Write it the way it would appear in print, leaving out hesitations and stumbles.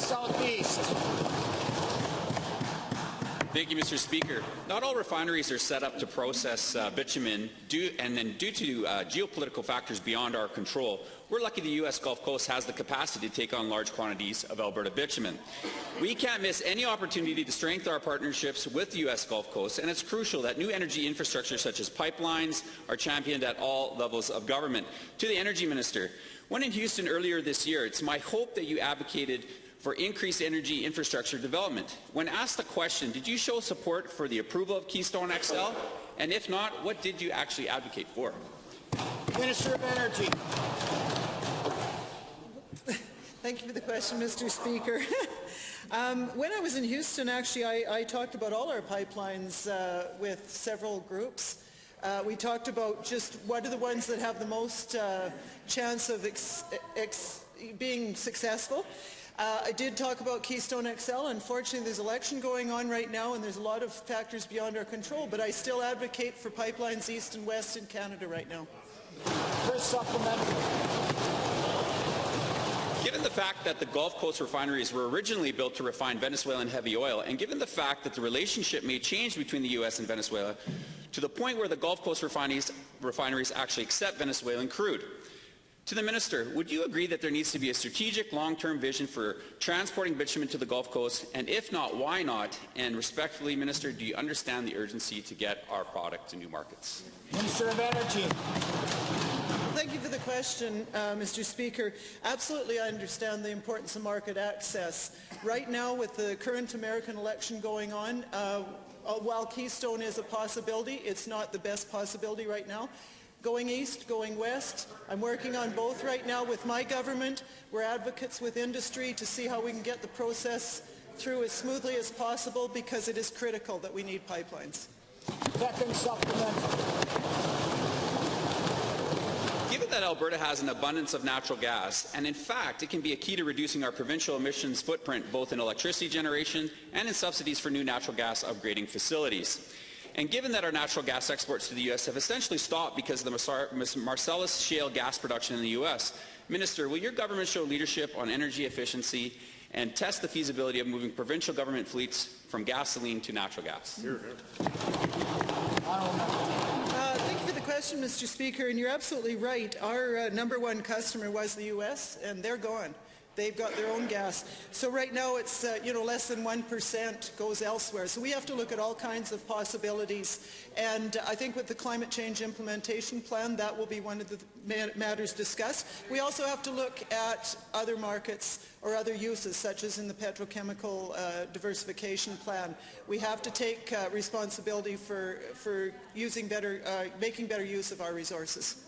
Calgary-South East. Thank you, Mr. Speaker. Not all refineries are set up to process bitumen, due to geopolitical factors beyond our control. We're lucky the U.S. Gulf Coast has the capacity to take on large quantities of Alberta bitumen. We can't miss any opportunity to strengthen our partnerships with the U.S. Gulf Coast, and it's crucial that new energy infrastructure such as pipelines are championed at all levels of government. To the Energy Minister, when in Houston earlier this year, it's my hope that you advocated for increased energy infrastructure development. When asked the question, did you show support for the approval of Keystone XL? And if not, what did you actually advocate for? Minister of Energy. Thank you for the question, Mr. Speaker. When I was in Houston, actually, I talked about all our pipelines with several groups. We talked about just what are the ones that have the most chance of being successful. I did talk about Keystone XL. Unfortunately, there's an election going on right now, and there's a lot of factors beyond our control, but I still advocate for pipelines east and west in Canada right now. First supplementary. Given the fact that the Gulf Coast refineries were originally built to refine Venezuelan heavy oil, and given the fact that the relationship may change between the U.S. and Venezuela to the point where the Gulf Coast refineries actually accept Venezuelan crude, to the Minister, would you agree that there needs to be a strategic long-term vision for transporting bitumen to the Gulf Coast, and if not, why not? And respectfully, Minister, do you understand the urgency to get our product to new markets? Minister of Energy. Thank you for the question, Mr. Speaker. Absolutely, I understand the importance of market access. Right now, with the current American election going on, while Keystone is a possibility, it's not the best possibility right now. Going east, going west, I'm working on both right now with my government. We're advocates with industry to see how we can get the process through as smoothly as possible, because it is critical that we need pipelines. Second supplementary. Given that Alberta has an abundance of natural gas, and in fact it can be a key to reducing our provincial emissions footprint both in electricity generation and in subsidies for new natural gas upgrading facilities. And given that our natural gas exports to the U.S. have essentially stopped because of the Marcellus shale gas production in the U.S., Minister, will your government show leadership on energy efficiency and test the feasibility of moving provincial government fleets from gasoline to natural gas? Thank you for the question, Mr. Speaker, and you're absolutely right. Our number one customer was the U.S., and they're gone. They've got their own gas. So right now it's less than 1% goes elsewhere. So we have to look at all kinds of possibilities. And I think with the climate change implementation plan, that will be one of the matters discussed. We also have to look at other markets or other uses, such as in the petrochemical diversification plan. We have to take responsibility for using better, making better use of our resources.